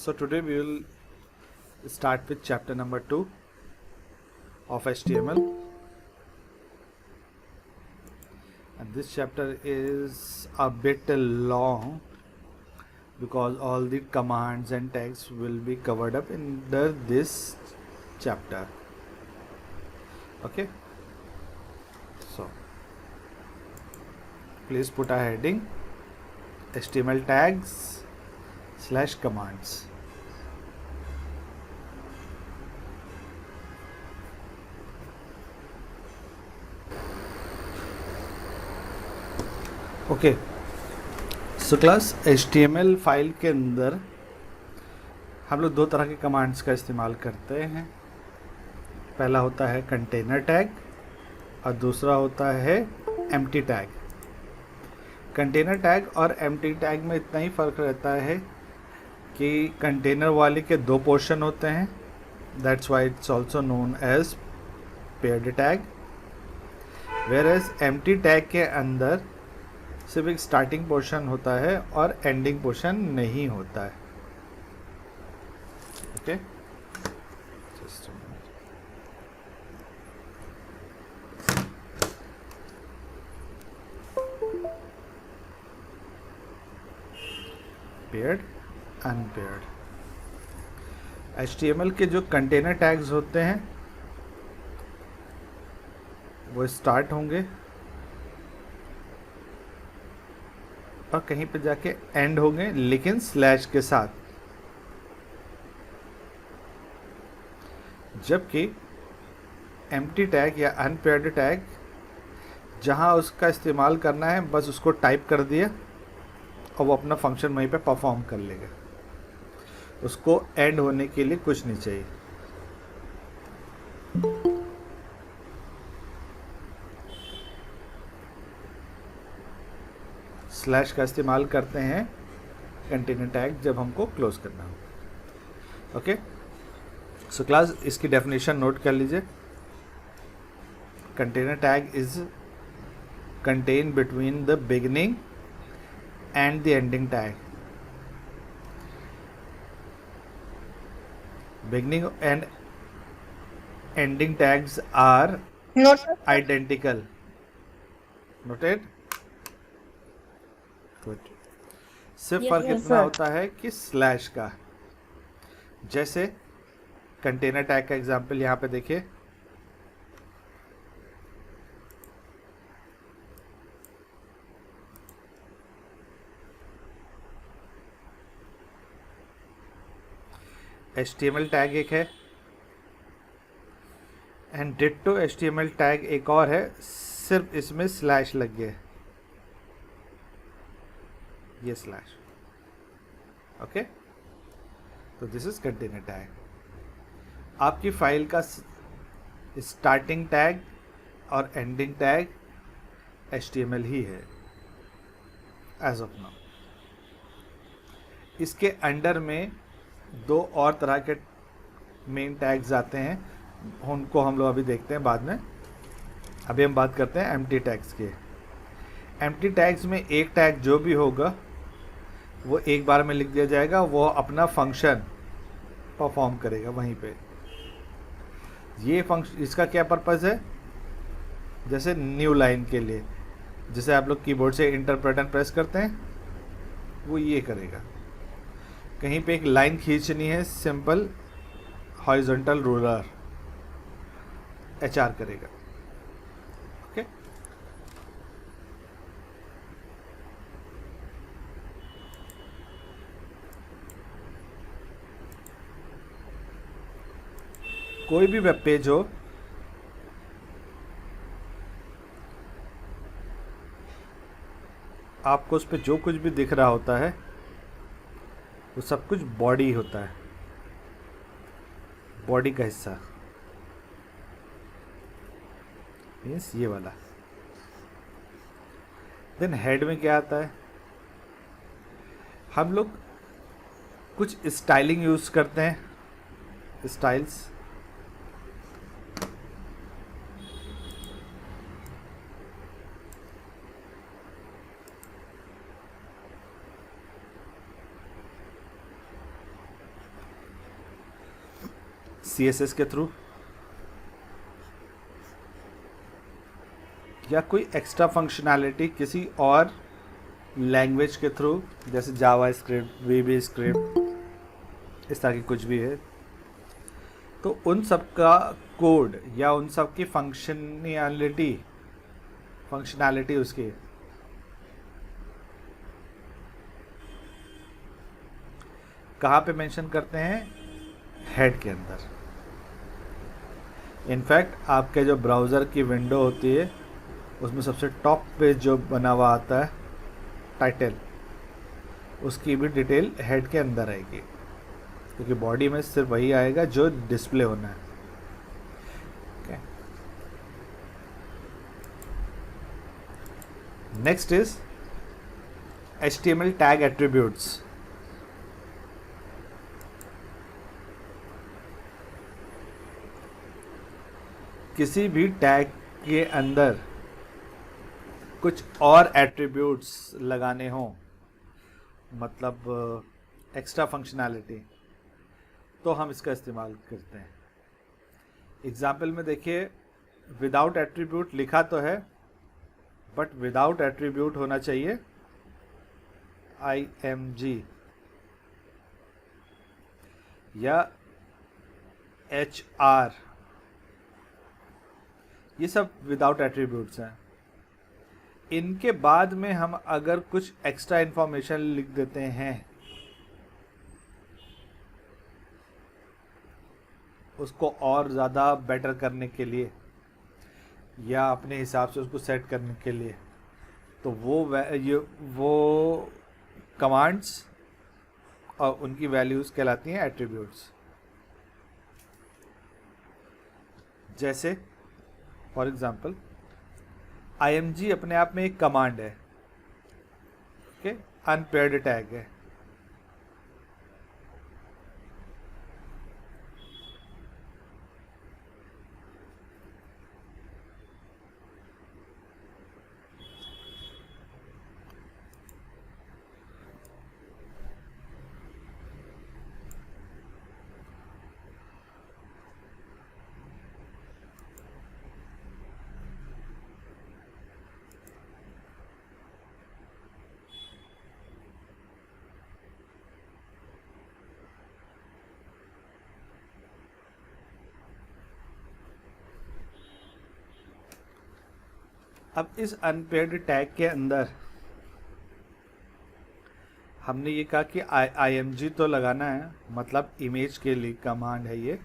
So today we will start with chapter number 2 of HTML, and this chapter is a bit long because all the commands and tags will be covered up under this chapter. Okay, so please put a heading HTML tags / commands. Okay, so class HTML file के अंदर हम लोग दो तरह के commands का इस्तेमाल करते हैं। पहला होता है कंटेनर टैग और दूसरा होता है एम्प्टी टैग। कंटेनर टैग और एम्प्टी टैग में इतना ही फ़र्क रहता है कि कंटेनर वाले के दो पोर्शन होते हैं, that's why it's also known as paired tag, whereas empty tag के अंदर सिर्फ एक स्टार्टिंग पोर्शन होता है और एंडिंग पोर्शन नहीं होता है। Okay, just a minute. Paired, unpaired. HTML के जो कंटेनर टैग्स होते हैं वो स्टार्ट होंगे और कहीं पे जाके एंड होंगे, लेकिन स्लैश के साथ। जबकि एम्प्टी टैग या अनपेयर्ड टैग जहां उसका इस्तेमाल करना है बस उसको टाइप कर दिया और वो अपना फंक्शन वहीं पे परफॉर्म कर लेगा, उसको एंड होने के लिए कुछ नहीं चाहिए। स्लैश का इस्तेमाल करते हैं कंटेनर टैग जब हमको क्लोज करना हो। ओके, सो क्लास इसकी डेफिनेशन नोट कर लीजिए। Container tag is contain between the beginning and the ending tag. Beginning and ending tags are identical. Noted? Good. सिर्फ फर्क इतना होता है कि स्लैश का। जैसे कंटेनर टैग का एग्जांपल यहाँ पे देखिए, HTML टैग एक है एंड डिट्टो HTML टैग एक और है, सिर्फ इसमें स्लैश लग गया, ये स्लैश। ओके, तो दिस इज कंटेनर टैग। आपकी फाइल का स्टार्टिंग टैग और एंडिंग टैग HTML ही है एज ऑफ नाउ। इसके अंडर में दो और तरह के मेन टैग्स आते हैं, उनको हम लोग अभी देखते हैं बाद में। अभी हम बात करते हैं एम्प्टी टैग्स के। एम्प्टी टैग्स में एक टैग जो भी होगा वो एक बार में लिख दिया जाएगा, वो अपना फंक्शन परफॉर्म करेगा वहीं पे। ये फंक्शन, इसका क्या पर्पज़ है? जैसे न्यू लाइन के लिए, जैसे आप लोग कीबोर्ड से इंटर बटन प्रेस करते हैं, वो ये करेगा। कहीं पे एक लाइन खींचनी है, सिंपल हॉरिजॉन्टल रूलर HR करेगा। ओके, कोई भी वेब पेज हो, आपको उस पर जो कुछ भी दिख रहा होता है वो सब कुछ बॉडी होता है, बॉडी का हिस्सा मीन्स ये वाला। देन हेड में क्या आता है? हम लोग कुछ स्टाइलिंग यूज करते हैं, स्टाइल्स। CSS के थ्रू, या कोई एक्स्ट्रा फंक्शनैलिटी किसी और लैंग्वेज के थ्रू, जैसे जावा स्क्रिप्ट, वीबी स्क्रिप्ट, इस तरह की कुछ भी है, तो उन सब का कोड या उन सब की फंक्शनैलिटी उसकी कहाँ पे मेंशन करते हैं? हेड के अंदर। इनफैक्ट आपके जो ब्राउज़र की विंडो होती है उसमें सबसे टॉप पे जो बना हुआ आता है टाइटल, उसकी भी डिटेल हेड के अंदर आएगी, क्योंकि बॉडी में सिर्फ वही आएगा जो डिस्प्ले होना है। Okay, next is HTML tag attributes. किसी भी टैग के अंदर कुछ और एट्रीब्यूट्स लगाने हों, मतलब एक्स्ट्रा फंक्शनैलिटी, तो हम इसका इस्तेमाल करते हैं। एग्जाम्पल में देखिए, विदाउट एट्रीब्यूट लिखा तो है, बट विदाउट एट्रीब्यूट होना चाहिए IMG या HR, ये सब विदाउट एट्रीब्यूट्स हैं। इनके बाद में हम अगर कुछ एक्स्ट्रा इंफॉर्मेशन लिख देते हैं, उसको और ज़्यादा बेटर करने के लिए या अपने हिसाब से उसको सेट करने के लिए, तो वो कमांड्स और उनकी वैल्यूज़ कहलाती हैं एट्रीब्यूट्स। जैसे फॉर एग्जांपल IMG अपने आप में एक कमांड है, ओके, अनपेयर्ड टैग है। अब इस अनपेयर्ड टैग के अंदर हमने ये कहा कि IMG तो लगाना है, मतलब इमेज के लिए कमांड है ये,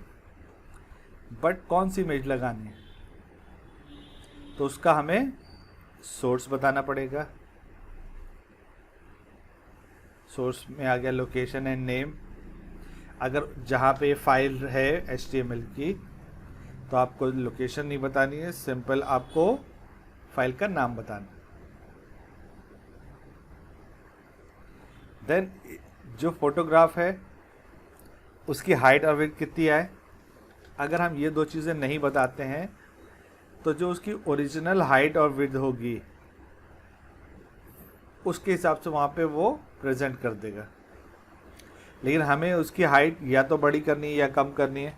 बट कौन सी इमेज लगानी है, तो उसका हमें सोर्स बताना पड़ेगा। सोर्स में आ गया लोकेशन एंड नेम। अगर जहाँ पे फाइल है HTML की, तो आपको लोकेशन नहीं बतानी है, सिंपल आपको फाइल का नाम बताना। देन जो फोटोग्राफ है उसकी हाइट और विड्थ कितनी है, अगर हम ये दो चीज़ें नहीं बताते हैं तो जो उसकी ओरिजिनल हाइट और विड्थ होगी उसके हिसाब से वहाँ पे वो प्रेजेंट कर देगा। लेकिन हमें उसकी हाइट या तो बड़ी करनी है या कम करनी है,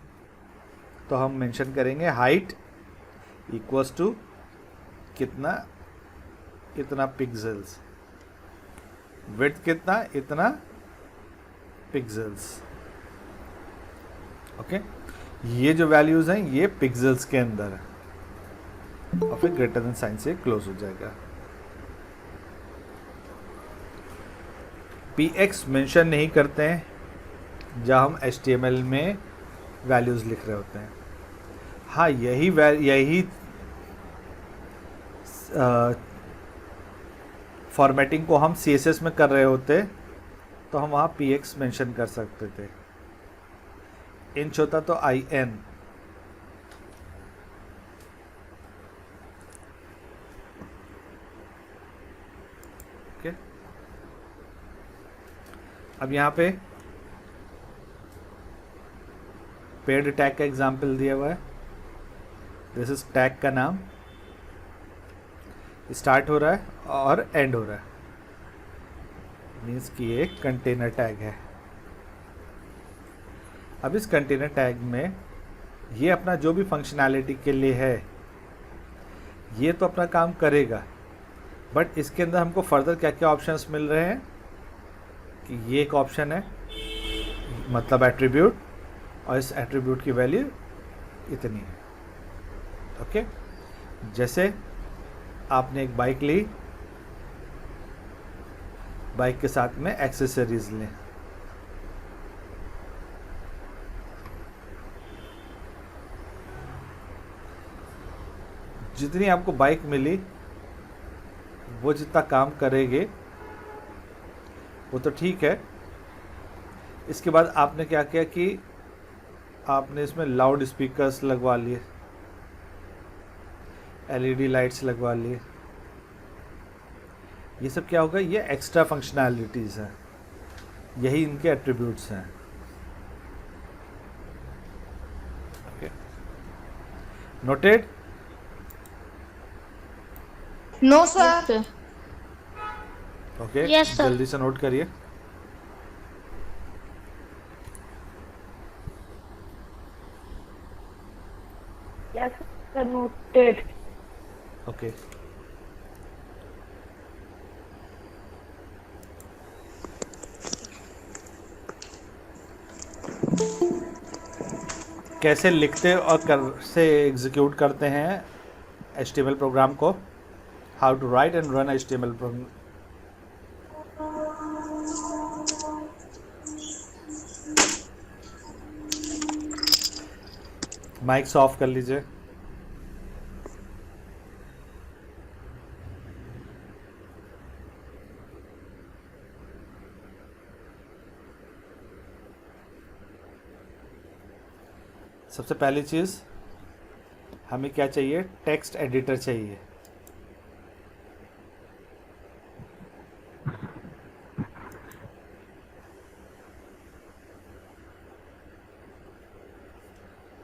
तो हम मेंशन करेंगे हाइट इक्वल्स टू कितना, इतना पिक्सेल्स, विड्थ कितना, इतना पिक्सेल्स। ओके, ये जो वैल्यूज हैं ये पिक्सेल्स के अंदर है, और फिर ग्रेटर देन साइन से क्लोज हो जाएगा। PX मेंशन नहीं करते हैं जब हम HTML में वैल्यूज लिख रहे होते हैं। हाँ, यही फॉर्मेटिंग को हम CSS में कर रहे होते तो हम वहाँ PX मेंशन कर सकते थे। इंच होता तो IN। ओके, अब यहाँ पे पेड टैग का एग्जाम्पल दिया हुआ है। दिस इज टैग का नाम, स्टार्ट हो रहा है और एंड हो रहा है, मीन्स कि ये कंटेनर टैग है। अब इस कंटेनर टैग में ये अपना जो भी फंक्शनैलिटी के लिए है ये तो अपना काम करेगा, बट इसके अंदर हमको फर्दर क्या क्या ऑप्शंस मिल रहे हैं कि ये एक ऑप्शन है, मतलब एट्रीब्यूट, और इस एट्रीब्यूट की वैल्यू इतनी है। ओके, जैसे आपने एक बाइक ली, बाइक के साथ में एक्सेसरीज लें, जितनी आपको बाइक मिली वो जितना काम करेंगे वो तो ठीक है। इसके बाद आपने क्या किया कि आपने इसमें लाउड स्पीकर्स लगवा लिए, एलईडी लाइट्स लगवा लिए। ये सब क्या होगा, ये एक्स्ट्रा फंक्शनैलिटीज़ हैं, यही इनके एट्रीब्यूट्स हैं। Okay, noted? No sir. Okay, Yes, sir. जल्दी से नोट करिए। Yes, sir, noted. ओके, कैसे लिखते और कैसे एग्जीक्यूट करते हैं HTML प्रोग्राम को, how to write and run HTML program. Mics off कर लीजिए। सबसे पहली चीज़ हमें क्या चाहिए, टेक्स्ट एडिटर चाहिए।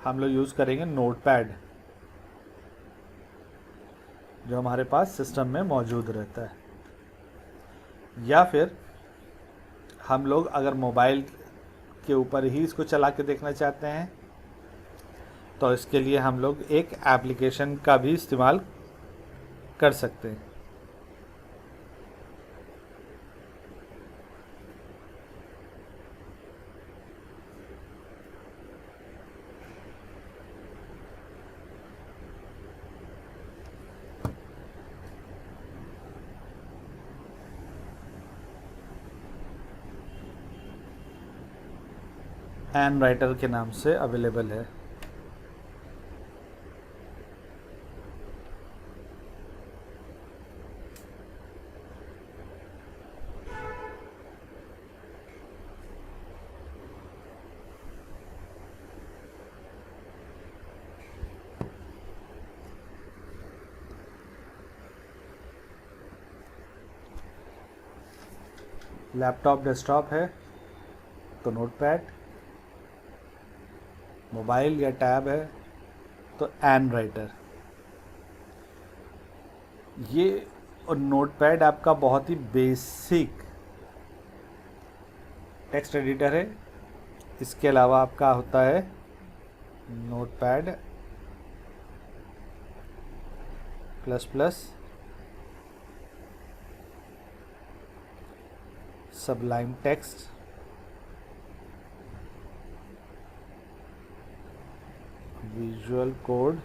हम लोग यूज़ करेंगे नोटपैड, जो हमारे पास सिस्टम में मौजूद रहता है, या फिर हम लोग अगर मोबाइल के ऊपर ही इसको चला के देखना चाहते हैं तो इसके लिए हम लोग एक एप्लीकेशन का भी इस्तेमाल कर सकते हैं। एन राइटर के नाम से अवेलेबल है। लैपटॉप डेस्कटॉप है तो नोटपैड, मोबाइल या टैब है तो एन राइटर। ये और नोटपैड आपका बहुत ही बेसिक टेक्स्ट एडिटर है। इसके अलावा आपका होता है notepad plus plus, Sublime text, visual code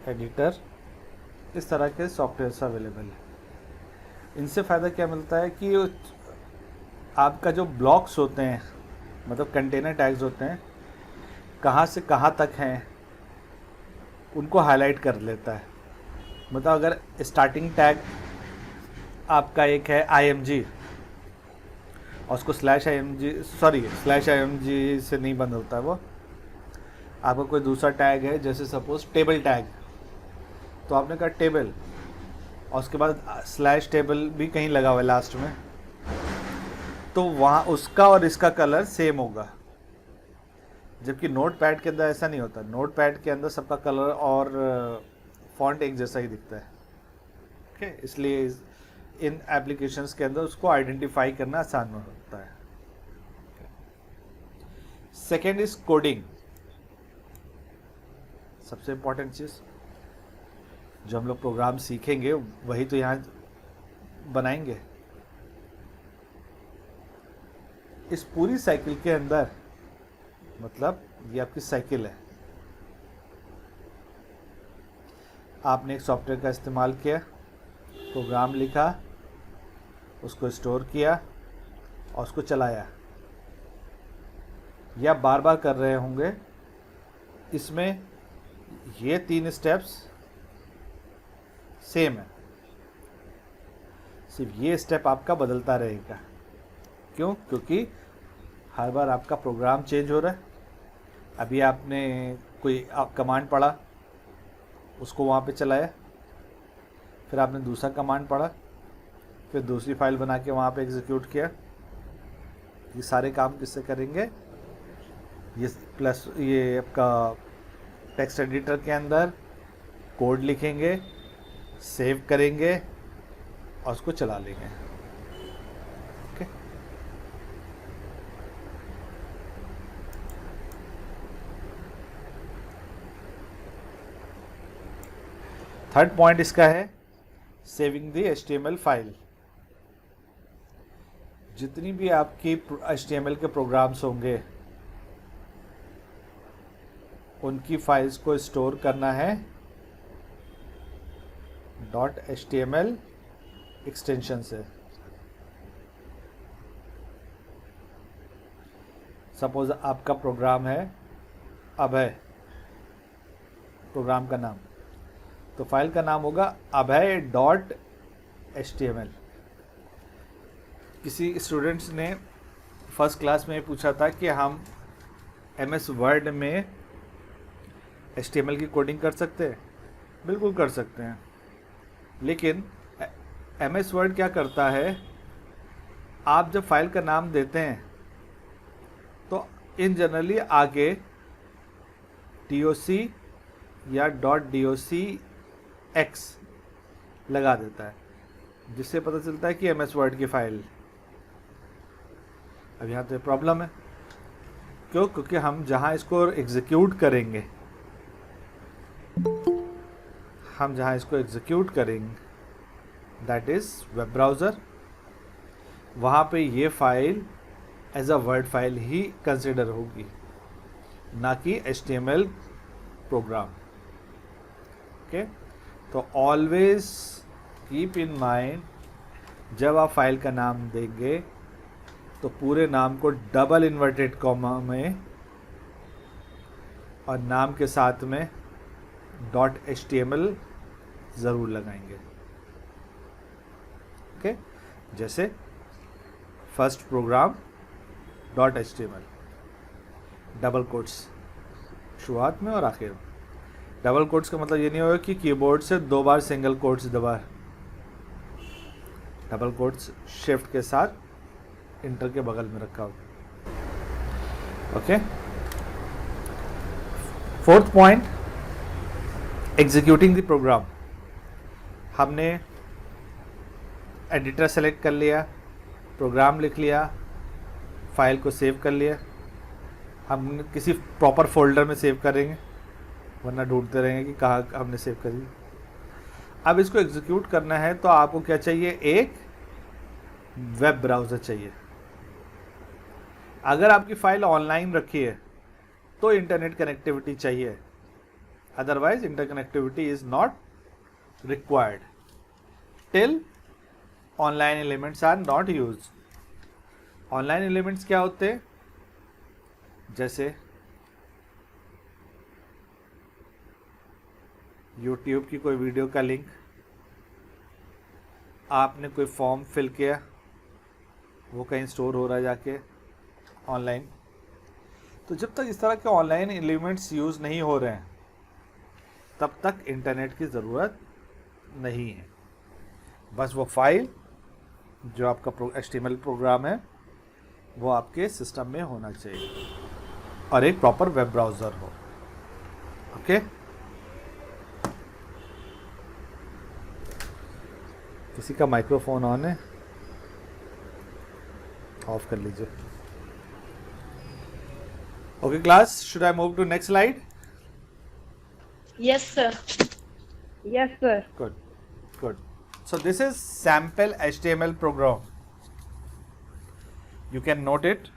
editor, इस तरह के सॉफ्टवेयर्स अवेलेबल है। इनसे फ़ायदा क्या मिलता है कि आपका जो ब्लॉक्स होते हैं, मतलब कंटेनर टैग्स होते हैं, कहाँ से कहाँ तक हैं उनको हाईलाइट कर लेता है। मतलब अगर स्टार्टिंग टैग आपका एक है IMG और उसको स्लैश IMG से नहीं बंद होता है वो, आपका कोई दूसरा टैग है जैसे सपोज टेबल टैग, तो आपने कहा टेबल और उसके बाद स्लैश टेबल भी कहीं लगा हुआ है लास्ट में, तो वहाँ उसका और इसका कलर सेम होगा। जबकि नोटपैड के अंदर ऐसा नहीं होता। नोटपैड के अंदर सबका कलर और फॉन्ट एक जैसा ही दिखता है। ओके, इसलिए इन एप्लीकेशंस के अंदर उसको आइडेंटिफाई करना आसान होता है। सेकेंड इज कोडिंग, सबसे इंपॉर्टेंट चीज़ जो हम लोग प्रोग्राम सीखेंगे वही तो यहाँ बनाएंगे। इस पूरी साइकिल के अंदर, मतलब ये आपकी साइकिल है, आपने एक सॉफ्टवेयर का इस्तेमाल किया, प्रोग्राम लिखा, उसको स्टोर किया और उसको चलाया, या बार बार कर रहे होंगे। इसमें ये 3 स्टेप्स सेम है, सिर्फ ये स्टेप आपका बदलता रहेगा। क्यों? क्योंकि हर बार आपका प्रोग्राम चेंज हो रहा है। अभी आपने कोई कमांड पढ़ा, उसको वहाँ पे चलाया, फिर आपने दूसरा कमांड पढ़ा, फिर दूसरी फाइल बना के वहाँ पे एग्जीक्यूट किया। ये सारे काम किससे करेंगे? ये प्लस ये आपका टेक्स्ट एडिटर के अंदर कोड लिखेंगे, सेव करेंगे और उसको चला लेंगे। ओके, थर्ड पॉइंट इसका है सेविंग द HTML फाइल। जितनी भी आपकी HTML के प्रोग्राम्स होंगे उनकी फाइल्स को स्टोर करना है .html एक्सटेंशन से। सपोज आपका प्रोग्राम है अभय, प्रोग्राम का नाम, तो फाइल का नाम होगा abhay.html। किसी स्टूडेंट्स ने फर्स्ट क्लास में पूछा था कि हम MS वर्ड में HTML की कोडिंग कर सकते हैं? बिल्कुल कर सकते हैं, लेकिन MS वर्ड क्या करता है, आप जब फाइल का नाम देते हैं तो इन जनरली आगे doc या .docx लगा देता है, जिससे पता चलता है कि MS वर्ड की फाइल। अब यहाँ तो प्रॉब्लम है, क्यों? क्योंकि हम जहाँ इसको एग्जीक्यूट करेंगे, दैट इज़ वेब ब्राउज़र, वहाँ पे ये file as a word file ही कंसिडर होगी, ना कि HTML प्रोग्राम। ओके, तो ऑलवेज कीप इन माइंड, जब आप फाइल का नाम देंगे तो पूरे नाम को डबल इन्वर्टेड कॉमा में और नाम के साथ में .html ज़रूर लगाएंगे। ओके, जैसे first program .html, double quotes शुरुआत में और आखिर में। डबल कोट्स का मतलब ये नहीं होगा कि कीबोर्ड से 2 बार सिंगल कोट्स दबा, डबल कोट्स शिफ्ट के साथ इंटर के बगल में रखा होगा। Okay, fourth point, executing the program. हमने एडिटर सेलेक्ट कर लिया, प्रोग्राम लिख लिया, फाइल को सेव कर लिया, हम किसी प्रॉपर फोल्डर में सेव करेंगे, वरना ढूंढते रहेंगे कि कहाँ हमने सेव करी। अब इसको एग्जीक्यूट करना है तो आपको क्या चाहिए? एक वेब ब्राउज़र चाहिए। अगर आपकी फाइल ऑनलाइन रखी है तो इंटरनेट कनेक्टिविटी चाहिए, otherwise interconnectivity is not required till online elements are not use. Online elements क्या होते हैं? जैसे यूट्यूब की कोई वीडियो का लिंक, आपने कोई फॉर्म फिल किया, वो कहीं स्टोर हो रहा है जाके ऑनलाइन। तो जब तक इस तरह के ऑनलाइन एलिमेंट्स यूज़ नहीं हो रहे हैं तब तक इंटरनेट की ज़रूरत नहीं है। बस वो फाइल जो आपका HTML प्रोग्राम है वो आपके सिस्टम में होना चाहिए और एक प्रॉपर वेब ब्राउज़र हो। ओके, किसी का माइक्रोफोन ऑन है? ऑफ कर लीजिए। Okay, class, should I move to next slide? Yes, sir. Yes, sir. Good, good. So this is sample HTML program. You can note it.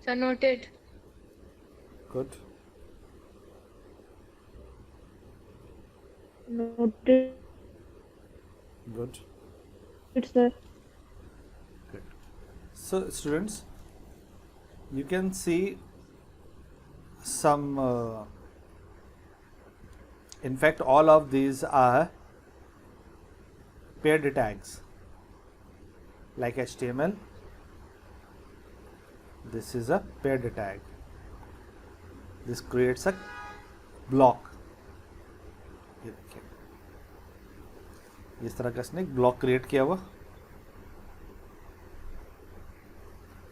Sir, noted. Good. Noted, Good. sir. Good. So students, you can see some in fact all of these are paired tags like HTML. This is a paired tag. This creates a block. ये देखिए, इस तरह का इसने एक block create किया हुआ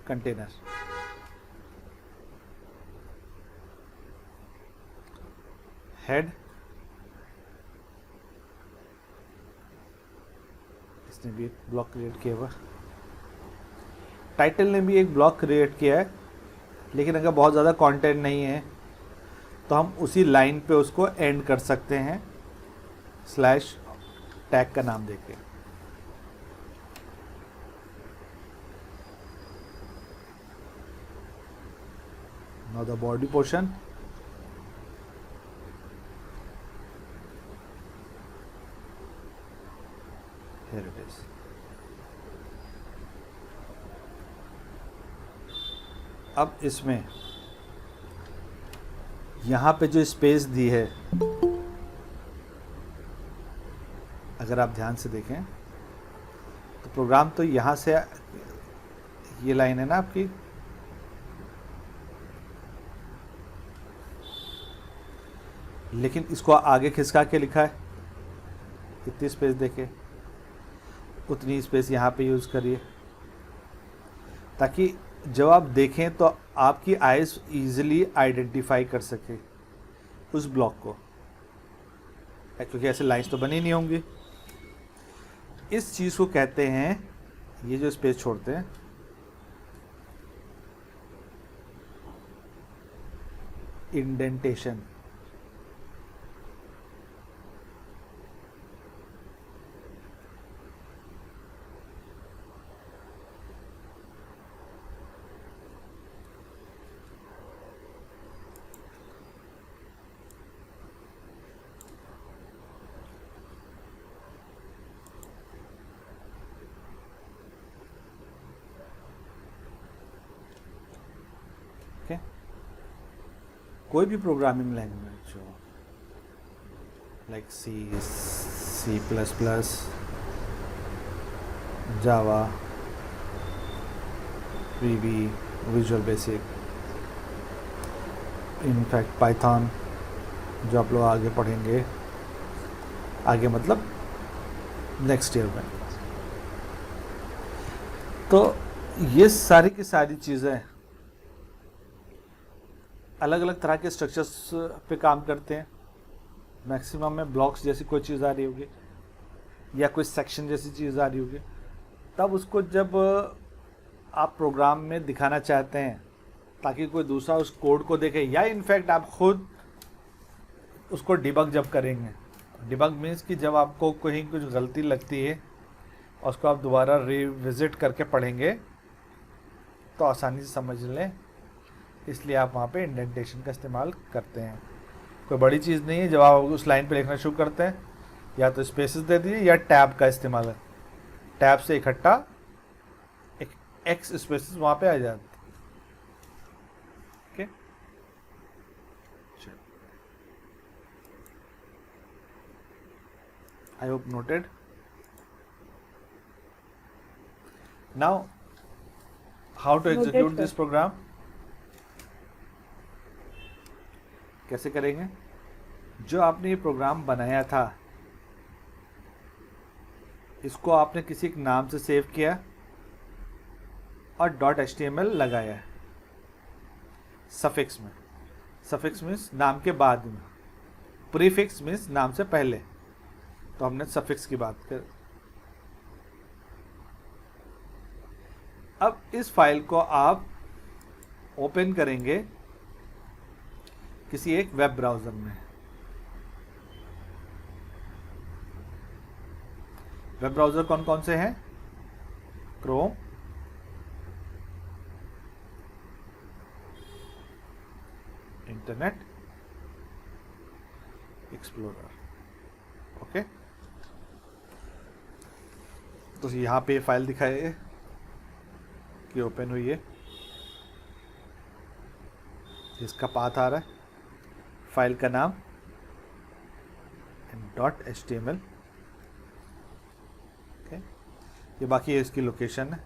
container. Head, इसने भी एक ब्लॉक क्रिएट किया हुआ. टाइटल ने भी एक ब्लॉक क्रिएट किया है, लेकिन अगर बहुत ज़्यादा कंटेंट नहीं है तो हम उसी लाइन पे उसको एंड कर सकते हैं स्लैश टैग का नाम देके. Now the body portion. Here it is. अब इसमें यहाँ पे जो स्पेस दी है, अगर आप ध्यान से देखें तो प्रोग्राम तो यहाँ से, ये लाइन है ना आपकी, लेकिन इसको आगे खिसका के लिखा है. कितनी स्पेस देखे, उतनी स्पेस यहाँ पे यूज़ करिए ताकि जब आप देखें तो आपकी आइज इजीली आइडेंटिफाई कर सके उस ब्लॉक को, क्योंकि ऐसे लाइंस तो बनी नहीं होंगी. इस चीज़ को कहते हैं, ये जो स्पेस छोड़ते हैं, इंडेंटेशन. कोई भी प्रोग्रामिंग लैंग्वेज हो, लाइक C++, जावा, VB, visual basic, in fact Python, जो आप लोग आगे पढ़ेंगे, आगे मतलब नेक्स्ट ईयर में. तो ये सारी की सारी चीज़ें अलग अलग तरह के स्ट्रक्चर्स पे काम करते हैं. मैक्सिमम में ब्लॉक्स जैसी कोई चीज़ आ रही होगी या कोई सेक्शन जैसी चीज़ आ रही होगी, तब उसको जब आप प्रोग्राम में दिखाना चाहते हैं ताकि कोई दूसरा उस कोड को देखे, या इनफैक्ट आप खुद उसको डिबग जब करेंगे. डिबग मीन्स कि जब आपको कहीं कुछ गलती लगती है और उसको आप दोबारा रिविजिट करके पढ़ेंगे तो आसानी से समझ लें, इसलिए आप वहाँ पे इंडेंटेशन का इस्तेमाल करते हैं. कोई बड़ी चीज़ नहीं है. जब आप उस लाइन पे लिखना शुरू करते हैं, या तो स्पेसेस दे दीजिए या टैब का इस्तेमाल है. टैब से इकट्ठा एक एक्स स्पेसेस वहाँ पे आ जाते हैं. Okay, I hope noted. Now, how to Noted, execute sir. this program? कैसे करेंगे? जो आपने ये प्रोग्राम बनाया था, इसको आपने किसी एक नाम से सेव किया और .html लगाया सफिक्स में. सफिक्स मीन्स नाम के बाद में, प्रीफिक्स मीन्स नाम से पहले. तो हमने सफिक्स की बात कर. अब इस फाइल को आप ओपन करेंगे किसी एक वेब ब्राउज़र में. वेब ब्राउज़र कौन कौन से हैं? Chrome, internet explorer. ओके, तो यहाँ पे फाइल दिखाइए कि ओपन हुई है. इसका पाथ आ रहा है, फाइल का नाम .html. ओके, ये बाकी है इसकी लोकेशन है.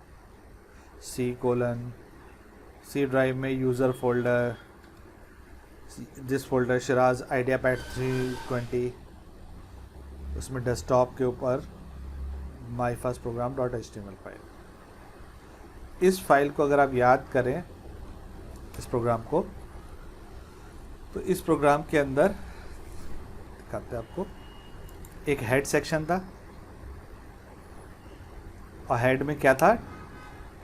C ड्राइव में user folder, this folder Shiraz IdeaPad 320, उसमें डेस्कटॉप के ऊपर my first program .html file. इस फाइल को अगर आप याद करें, इस प्रोग्राम को, तो इस प्रोग्राम के अंदर दिखाते हैं आपको. एक हेड सेक्शन था और हेड में क्या था?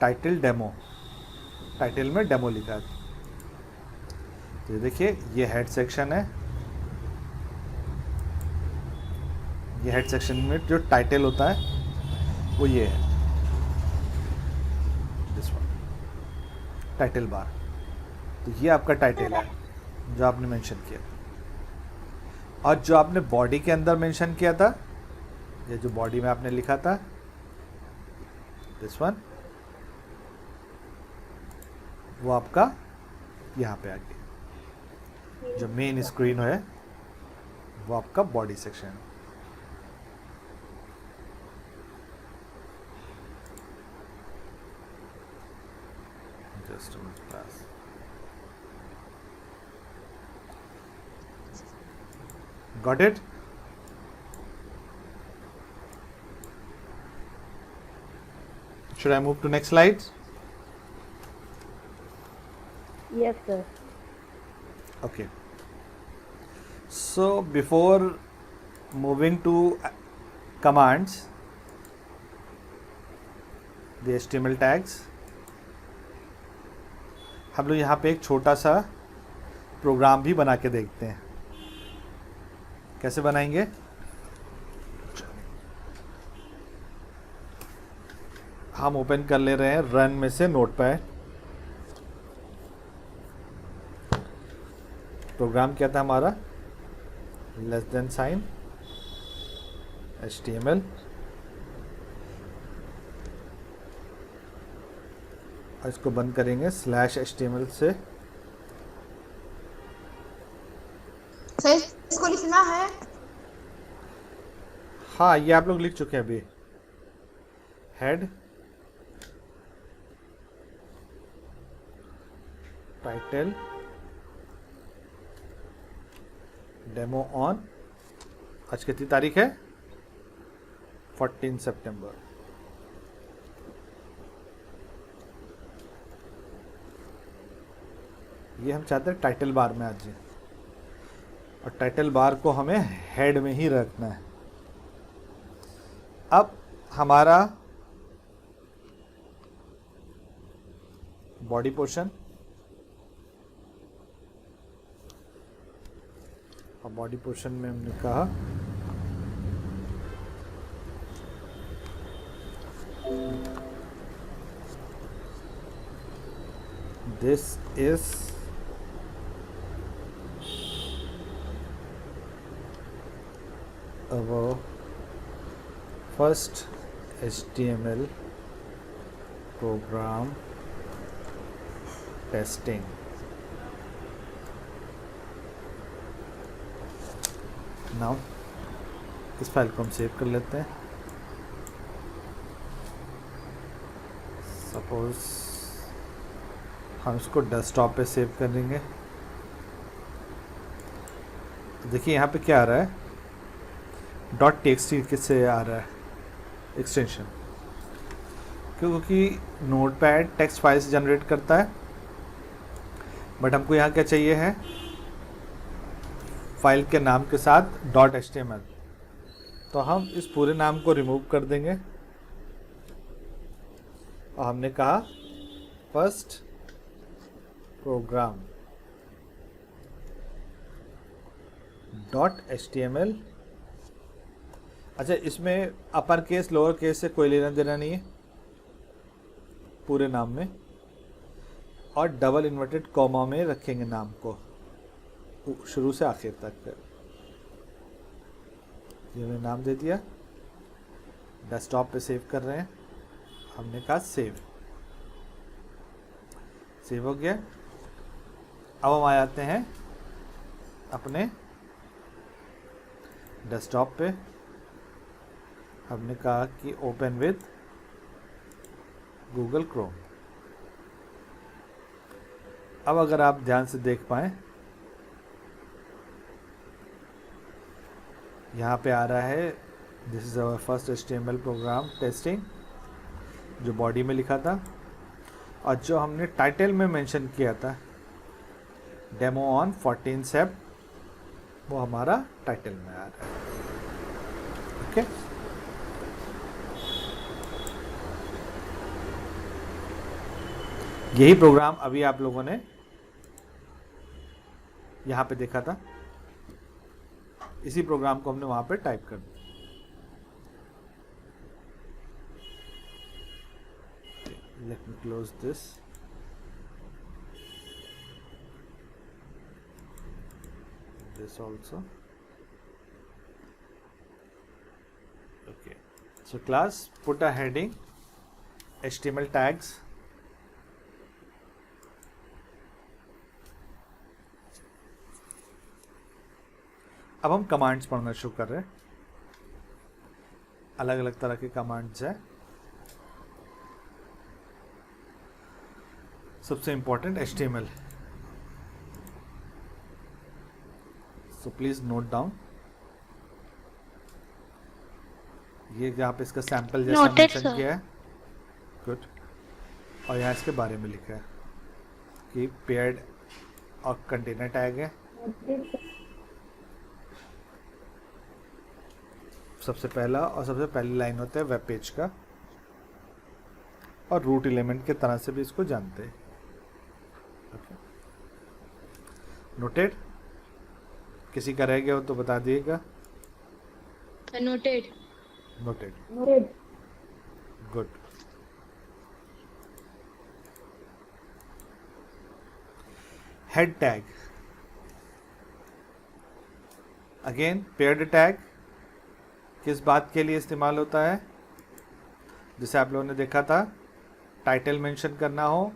Title demo. टाइटल में डेमो लिखा है. तो ये देखिए, ये हेड सेक्शन है. ये हेड सेक्शन में जो टाइटल होता है वो ये है, दिस वन, टाइटल बार. तो ये आपका टाइटल है जो आपने मेंशन किया. और जो आपने बॉडी के अंदर मेंशन किया था, ये जो बॉडी में आपने लिखा था, दिस वन, वो आपका यहाँ पे आ गया. जो मेन स्क्रीन है वो आपका बॉडी सेक्शन है. Just class. Got it? Should I move to next slide? Yes, sir. Okay. So before moving to commands, the HTML tags, हम लोग यहाँ पे एक छोटा सा प्रोग्राम भी बना के देखते हैं. कैसे बनाएंगे? हम ओपन कर ले रहे हैं रन में से नोटपैड. प्रोग्राम क्या था हमारा? Less than sign HTML. और इसको बंद करेंगे /HTML से. सर इसको लिखना है? हाँ, ये आप लोग लिख चुके हैं अभी. Head, title, demo on. आज कितनी तारीख है? 14 सितंबर. ये हम चाहते हैं टाइटल बार में आ जाए, और टाइटल बार को हमें हेड में ही रखना है. अब हमारा बॉडी पोर्शन, और बॉडी पोर्शन में हमने कहा this is our first HTML program testing. Now इस फाइल को हम सेव कर लेते हैं। सपोज हम इसको डेस्कटॉप पे सेव करेंगे। तो देखिए यहाँ पे क्या आ रहा है, .txt किससे आ रहा है एक्सटेंशन, क्योंकि नोटपैड टेक्स्ट फाइल्स जनरेट करता है, बट हमको यहाँ क्या चाहिए है, फाइल के नाम के साथ .html। तो हम इस पूरे नाम को रिमूव कर देंगे और हमने कहा फर्स्ट प्रोग्राम .html। अच्छा, इसमें अपर केस लोअर केस से कोई लेना देना नहीं है पूरे नाम में, और डबल इन्वर्टेड कॉमा में रखेंगे नाम को शुरू से आखिर तक। ये हमने नाम दे दिया, डेस्कटॉप पे सेव कर रहे हैं, हमने कहा सेव हो गया। अब हम आ जाते हैं अपने डेस्कटॉप पे, हमने कहा कि ओपन विद गूगल क्रोम। अब अगर आप ध्यान से देख पाएं, यहाँ पे आ रहा है this is our first HTML program testing, जो बॉडी में लिखा था, और जो हमने टाइटल में मेंशन किया था डेमो ऑन 14 Sep, वो हमारा टाइटल में आ रहा है। ओके, यही प्रोग्राम अभी आप लोगों ने यहाँ पे देखा था, इसी प्रोग्राम को हमने वहाँ पे टाइप कर दिया। Let me close this. This also. Okay. So class, put a heading, HTML tags. अब हम कमांड्स पढ़ना शुरू कर रहे हैं। अलग अलग तरह के कमांड्स हैं। सबसे important HTML। So please note down। ये यहाँ पे इसका सैंपल जैसा मेंशन किया है, गुड, और यहाँ इसके बारे में लिखा है कि पेयर्ड और कंटेनर टैग है। सबसे पहला और सबसे पहली लाइन होता है वेब पेज का, और रूट एलिमेंट के तरह से भी इसको जानते हैं। नोटेड? किसी का रह गया हो तो बता दिएगा। Noted. Good. Head tag, again paired tag किस बात के लिए इस्तेमाल होता है, जैसे आप लोगों ने देखा था, टाइटल मेंशन करना हो,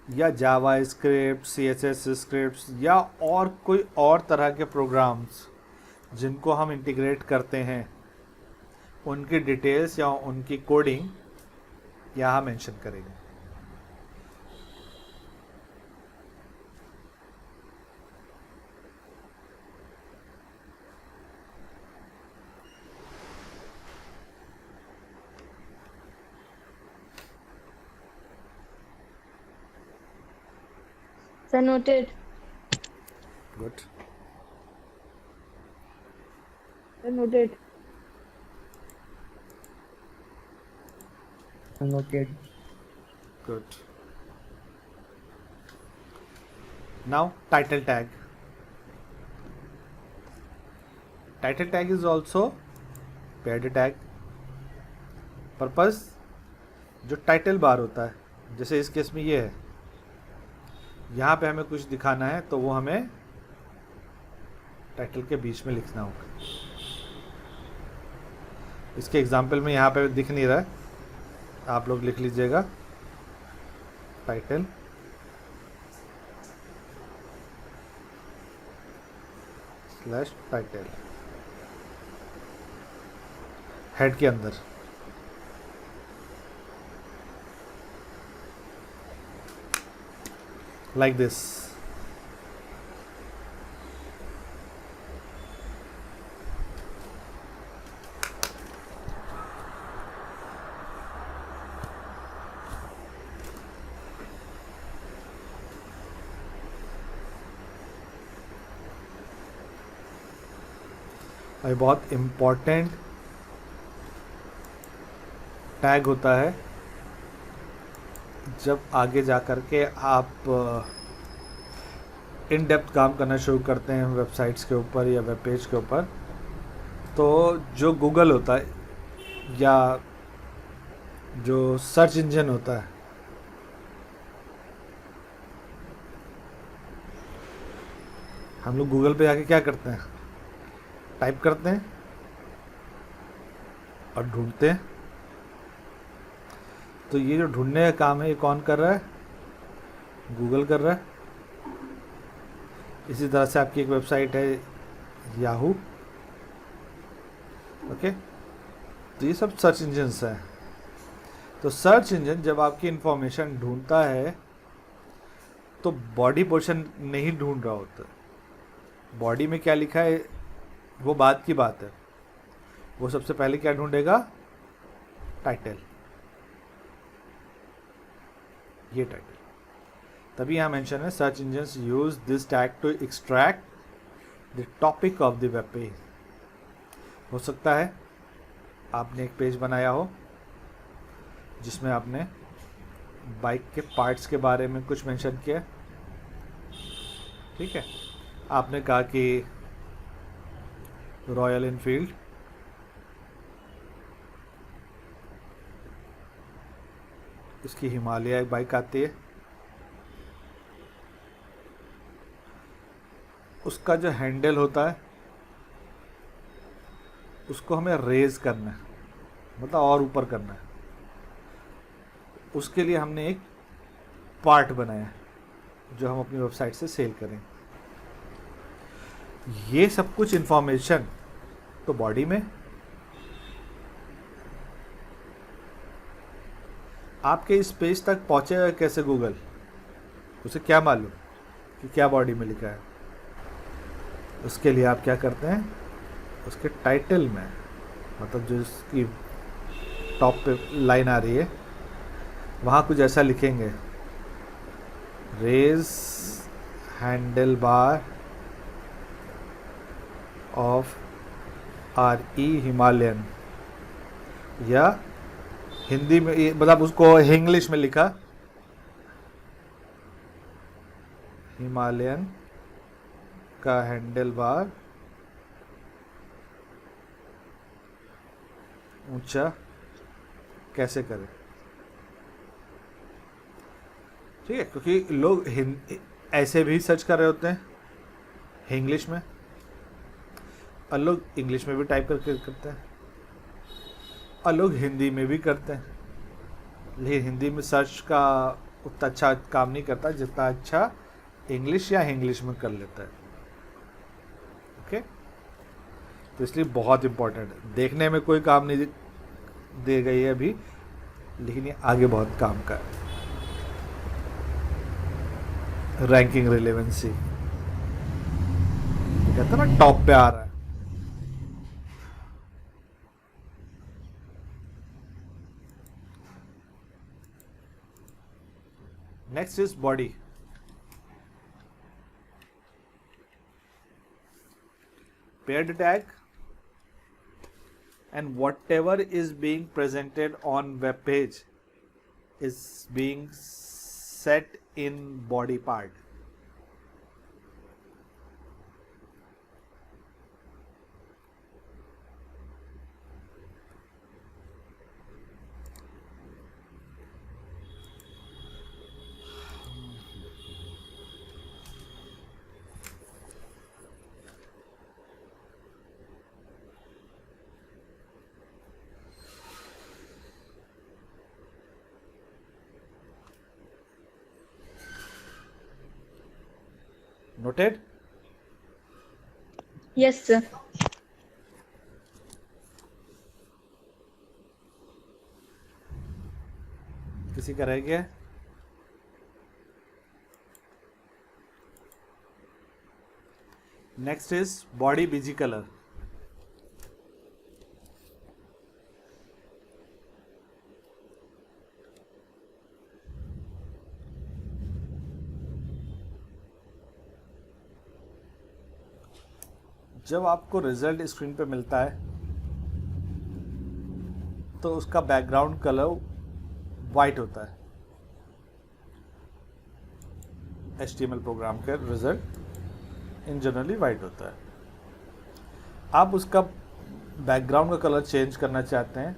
या जावा स्क्रिप्ट, CSS स्क्रिप्ट्स, या और कोई और तरह के प्रोग्राम्स जिनको हम इंटीग्रेट करते हैं, उनकी डिटेल्स या उनकी कोडिंग यहाँ मेंशन करेंगे। So noted. Good. Noted. Noted. Good. Now title tag. Title tag is also paired tag. Purpose, जो टाइटल बार होता है, जैसे इस केस में ये है, यहाँ पे हमें कुछ दिखाना है तो वो हमें टाइटल के बीच में लिखना होगा। इसके एग्जाम्पल में यहाँ पे दिख नहीं रहा है, आप लोग लिख लीजिएगा टाइटल /टाइटल। हेड के अंदर। Like this. ये बहुत इम्पोर्टेंट टैग होता है जब आगे जा कर के आप इन डेप्थ काम करना शुरू करते हैं वेबसाइट्स के ऊपर या वेब पेज के ऊपर। तो जो गूगल होता है या जो सर्च इंजन होता है, हम लोग गूगल पे जाके क्या करते हैं, टाइप करते हैं और ढूंढते हैं। तो ये जो ढूंढने का काम है ये कौन कर रहा है, गूगल कर रहा है। इसी तरह से आपकी एक वेबसाइट है याहू, ओके। तो ये सब सर्च इंजन्स हैं। तो सर्च इंजन जब आपकी इंफॉर्मेशन ढूंढता है तो बॉडी पोर्शन नहीं ढूंढ रहा होता। बॉडी में क्या लिखा है वो बात की बात है। वो सबसे पहले क्या ढूंढेगा, टाइटल, ये टाइटल। तभी यहाँ मेंशन है search engines use this tag to extract the topic of the web page. हो सकता है आपने एक पेज बनाया हो जिसमें आपने बाइक के पार्ट्स के बारे में कुछ मेंशन किया, ठीक है। आपने कहा कि रॉयल एनफील्ड इसकी हिमालय एक बाइक आती है, उसका जो हैंडल होता है उसको हमें रेज करना है, मतलब और ऊपर करना है। उसके लिए हमने एक पार्ट बनाया है जो हम अपनी वेबसाइट से सेल करें। ये सब कुछ इंफॉर्मेशन तो बॉडी में, आपके इस पेज तक पहुंचेगा कैसे गूगल, उसे क्या मालूम कि क्या बॉडी में लिखा है। उसके लिए आप क्या करते हैं, उसके टाइटल में, मतलब जो इसकी टॉप पे लाइन आ रही है वहाँ कुछ ऐसा लिखेंगे, raise handlebar of RE Himalayan, या हिंदी में मतलब उसको इंग्लिश में लिखा हिमालयन का हैंडल बार ऊंचा कैसे करें, ठीक है। क्योंकि लोग ऐसे भी सर्च कर रहे होते हैं इंग्लिश में, और लोग इंग्लिश में भी टाइप करके करते हैं, और लोग हिंदी में भी करते हैं। लेकिन हिंदी में सर्च का उतना अच्छा काम नहीं करता जितना अच्छा इंग्लिश या इंग्लिश में कर लेता है, ओके। तो इसलिए बहुत इम्पोर्टेंट है। देखने में कोई काम नहीं दे गई है अभी, लेकिन ये आगे बहुत काम का है। रैंकिंग रिलेवेंसी कहते हैं ना, टॉप पे आ रहा है। Next is body. paired tag and whatever is being presented on web page is being set in body part. Noted? Yes, sir. किसी का रह गया? Next is body BG colour. जब आपको रिजल्ट स्क्रीन पे मिलता है तो उसका बैकग्राउंड कलर वाइट होता है। HTML प्रोग्राम का रिजल्ट इन जनरली वाइट होता है। आप उसका बैकग्राउंड का कलर चेंज करना चाहते हैं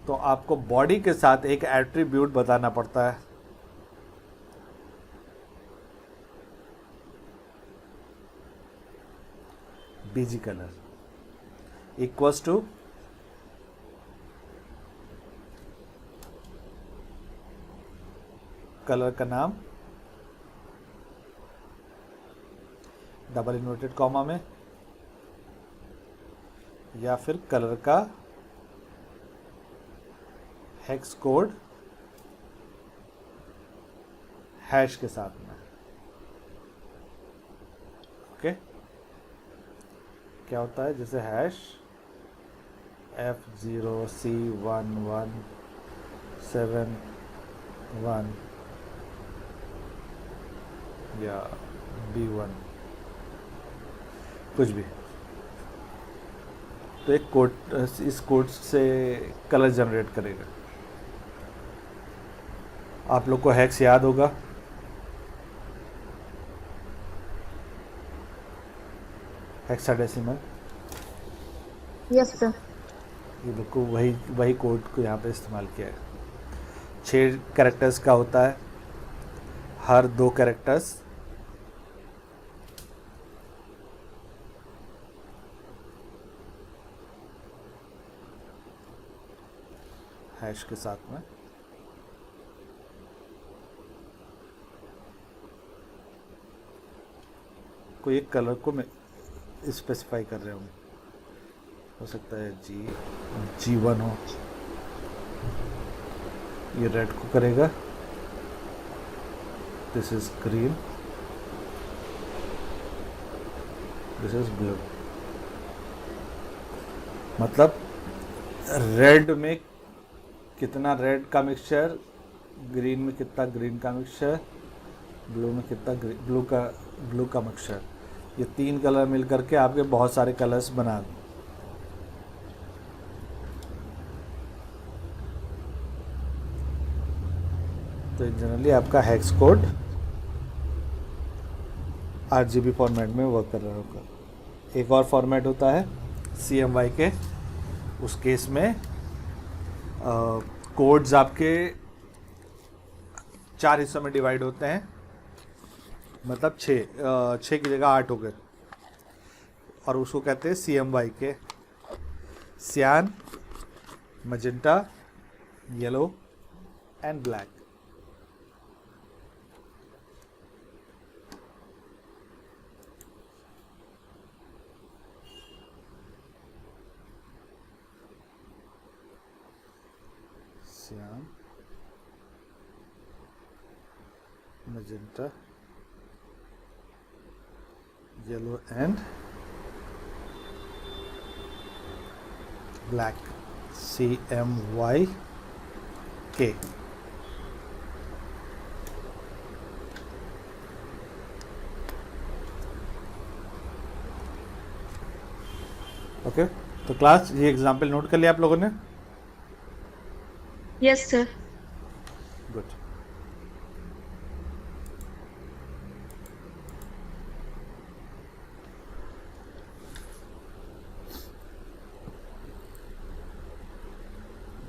तो आपको बॉडी के साथ एक एट्रीब्यूट बताना पड़ता है। BG colour equals to colour का नाम डबल इन्वर्टेड कॉमा में या फिर कलर का हेक्स कोड हैश के साथ में। ओके, क्या होता है? जैसे हैश F0C1171 या B1 कुछ भी, तो एक कोड, इस कोड से कलर जनरेट करेगा। आप लोग को हैक्स याद होगा? हेक्साडेसिमल। Yes sir. ये लोग को वही कोड को यहाँ पे इस्तेमाल किया है। 6 कैरेक्टर्स का होता है, हर 2 कैरेक्टर्स हैश के साथ में। कोई एक कलर को मैं स्पेसिफाई कर रहे हो सकता है G1 हो, ये रेड को करेगा, this is green, this is blue. मतलब रेड में कितना रेड का मिक्सचर, ग्रीन में कितना ग्रीन का मिक्सचर, ब्लू में कितना ब्लू का मिक्सचर। ये 3 कलर मिल करके आपके बहुत सारे कलर्स बना दें। तो जनरली आपका हेक्स कोड RGB फॉर्मेट में वर्क कर रहा होगा। एक और फॉर्मेट होता है CMY के, उस केस में कोड्स आपके 4 हिस्सों में डिवाइड होते हैं, मतलब 6 की जगह 8 हो गए, और उसको कहते हैं CMY के, सियान, मजेंटा, येलो एंड ब्लैक। सियान, magenta, yellow and black, CMYK। Okay, तो क्लास ये एग्जाम्पल नोट कर लिया आप लोगों ने? Yes sir. Good.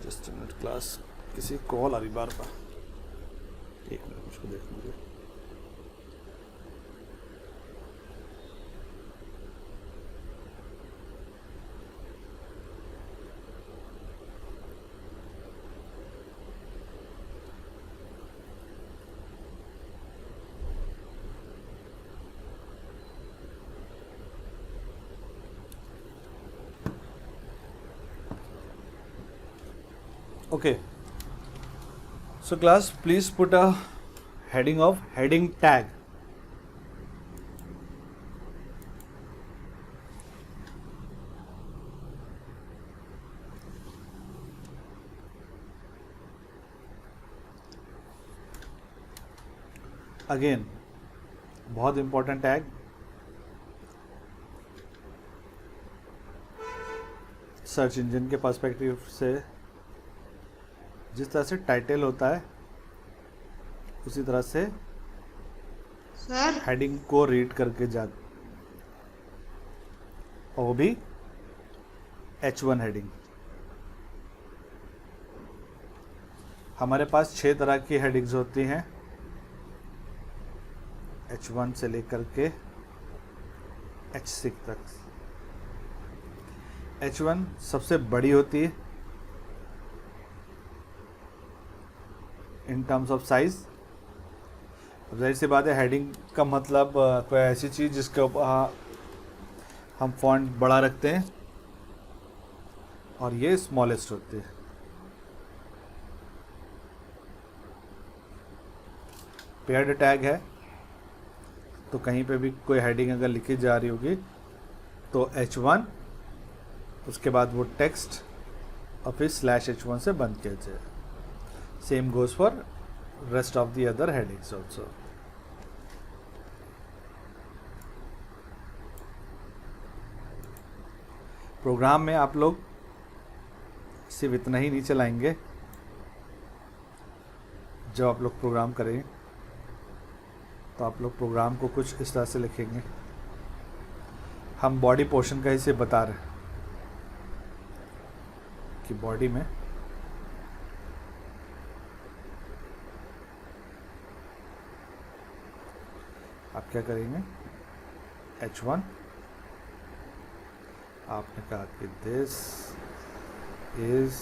Just minute class, किसी कॉल आ रही बार बार, एक मिनट मुझको देख लीजिए। Okay, So class, please put a heading of heading tag. Again, बहुत important tag. सर्च इंजन के पर्सपेक्टिव से जिस तरह से टाइटल होता है उसी तरह से सर हेडिंग को रीड करके जा, और वो भी H1 हेडिंग। हमारे पास 6 तरह की हेडिंग्स होती हैं H1 से लेकर के H6 तक। H1 सबसे बड़ी होती है इन टर्म्स ऑफ साइज। अब जाहिर सी बात है, हेडिंग का मतलब कोई ऐसी चीज़ जिसके ऊपर हम फॉन्ट बड़ा रखते हैं, और ये स्मॉलेस्ट होती है। पेयर्ड टैग है, तो कहीं पे भी कोई हेडिंग अगर लिखी जा रही होगी तो H1, उसके बाद वो टेक्स्ट और फिर /H1 से बंद किया जाए। Same goes for rest of the other headings also. Program में आप लोग सिर्फ इतना ही नहीं चलाएंगे। जब आप लोग प्रोग्राम करें तो आप लोग प्रोग्राम को कुछ इस तरह से लिखेंगे। हम बॉडी पोर्शन का ही सिर्फ बता रहे हैं कि बॉडी में आप क्या करेंगे। H1 आपने कहा कि दिस इज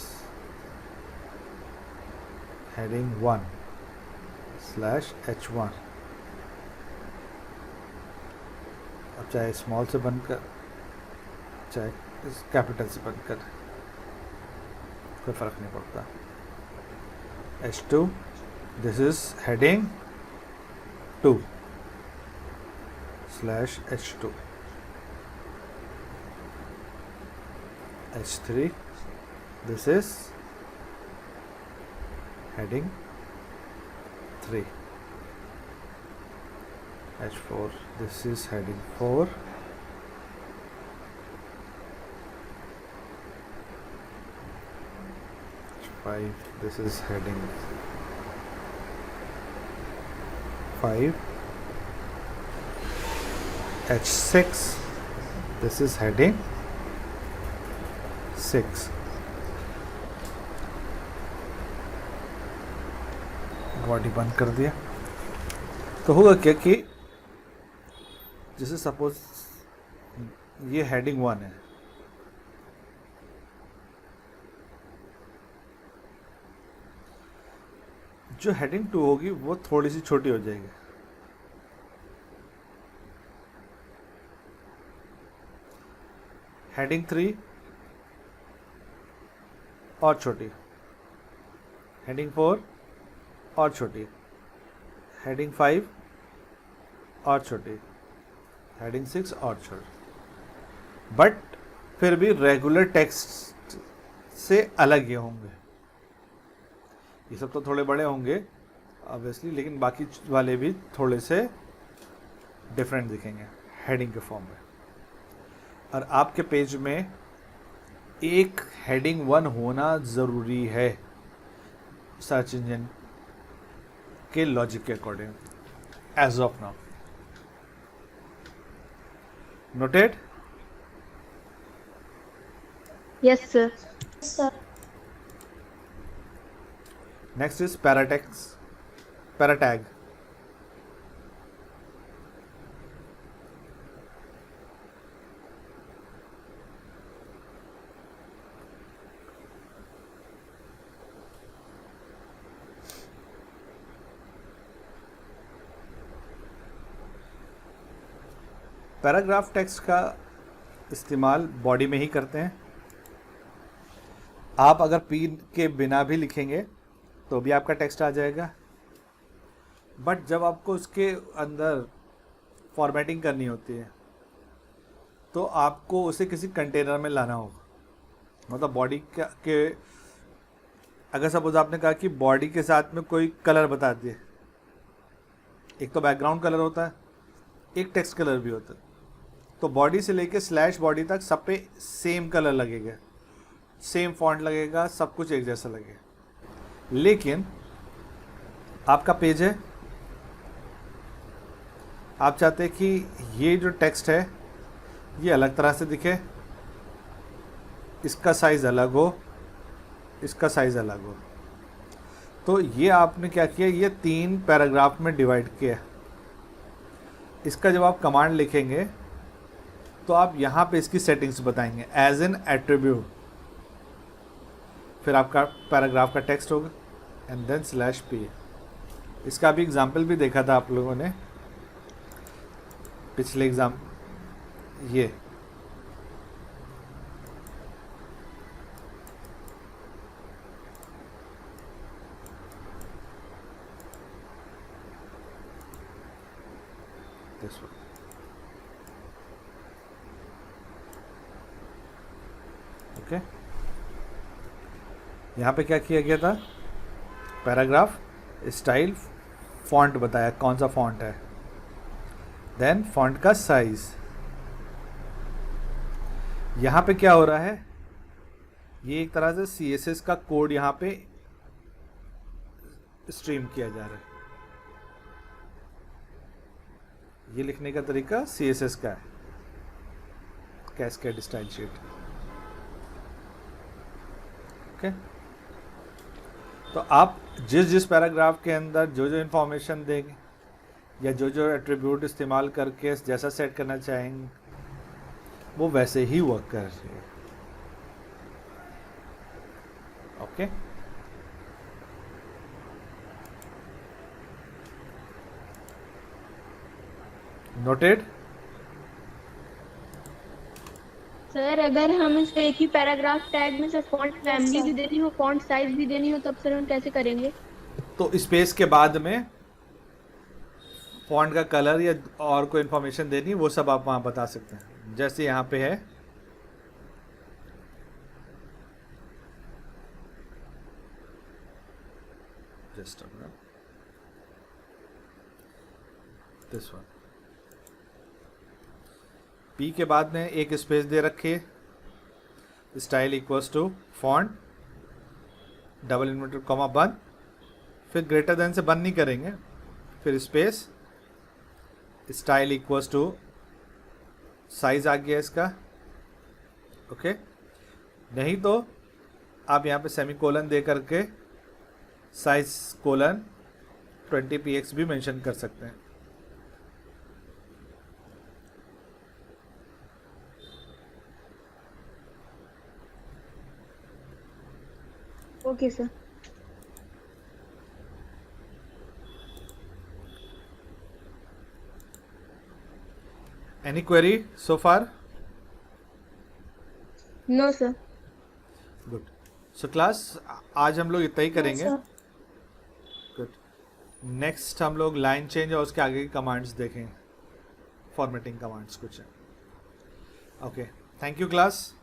हेडिंग 1/H1। अब चाहे स्मॉल से बनकर चाहे कैपिटल से बनकर कोई फ़र्क नहीं पड़ता। H2 this is heading 2/H2। H3 this is heading 3। H4 this is heading 4। H5 this is heading 5। H6 this is heading 6। Body बंद कर दिया तो होगा क्या कि जैसे सपोज ये हेडिंग 1 है, जो हेडिंग 2 होगी वो थोड़ी सी छोटी हो जाएगी। हेडिंग 3 और छोटी, हेडिंग 4 और छोटी, हेडिंग 5 और छोटी, हेडिंग 6 और छोटी। बट फिर भी रेगुलर टेक्स्ट से अलग ये होंगे। ये सब तो थोड़े बड़े होंगे ऑब्वियसली, लेकिन बाकी वाले भी थोड़े से डिफरेंट दिखेंगे हेडिंग के फॉर्म में। और आपके पेज में एक हेडिंग 1 होना ज़रूरी है सर्च इंजन के लॉजिक के according as of now. Noted? Yes, sir. Sir next is para tag. Paragraph text का इस्तेमाल बॉडी में ही करते हैं। आप अगर पी के बिना भी लिखेंगे तो भी आपका टेक्स्ट आ जाएगा। बट जब आपको उसके अंदर फॉर्मेटिंग करनी होती है तो आपको उसे किसी कंटेनर में लाना होगा। मतलब बॉडी के अगर सपोज आपने कहा कि बॉडी के साथ में कोई कलर बता दिए, एक तो बैकग्राउंड कलर होता है, एक टेक्स्ट कलर भी होता है, तो बॉडी से लेके स्लैश बॉडी तक सब पे सेम कलर लगेगा, सेम फॉन्ट लगेगा, सब कुछ एक जैसा लगेगा। लेकिन आपका पेज है, आप चाहते हैं कि ये जो टेक्स्ट है ये अलग तरह से दिखे, इसका साइज़ अलग हो, इसका साइज़ अलग हो। तो ये आपने क्या किया, ये 3 पैराग्राफ में डिवाइड किया। इसका जब आप कमांड लिखेंगे तो आप यहाँ पे इसकी सेटिंग्स बताएंगे एज एन एट्रीब्यूट, फिर आपका पैराग्राफ का टेक्स्ट होगा एंड देन /p। इसका भी एग्जाम्पल भी देखा था आप लोगों ने पिछले एग्जाम। ये this one. ओके, यहाँ पे क्या किया गया था, पैराग्राफ, स्टाइल, फॉन्ट बताया कौन सा फॉन्ट है, देन फॉन्ट का साइज। यहाँ पे क्या हो रहा है, ये एक तरह से CSS का कोड यहाँ पे स्ट्रीम किया जा रहा है। ये लिखने का तरीका CSS का है, कैस्केड स्टाइल शीट। ओके, तो आप जिस जिस पैराग्राफ के अंदर जो जो इंफॉर्मेशन देंगे या जो जो एट्रीब्यूट इस्तेमाल करके जैसा सेट करना चाहेंगे वो वैसे ही वर्क कर रही है। Okay, noted. सर अगर हम इस एक ही पैराग्राफ टैग में से फॉन्ट फैमिली भी देनी हो, फॉन्ट साइज भी देनी हो, तब सर हम कैसे करेंगे? तो स्पेस के बाद में फॉन्ट का कलर या और कोई इंफॉर्मेशन देनी, वो सब आप वहाँ बता सकते हैं। जैसे यहाँ पे है जस्ट दिस वन, P के बाद में एक स्पेस दे रखे, style equals to font double inverted comma बंद, फिर ग्रेटर देन से बंद नहीं करेंगे, फिर space, style equals to size आ गया इसका। ओके, नहीं तो आप यहाँ पे सेमीकोलन दे करके साइज कोलन 20px भी मेंशन कर सकते हैं। Okay sir. Any query so far? No sir. Good. So class, आज हम लोग इतना ही करेंगे। Good. नेक्स्ट हम लोग लाइन चेंज और उसके आगे की कमांड्स देखेंगे, फॉर्मेटिंग कमांड्स कुछ है। Okay, thank you class.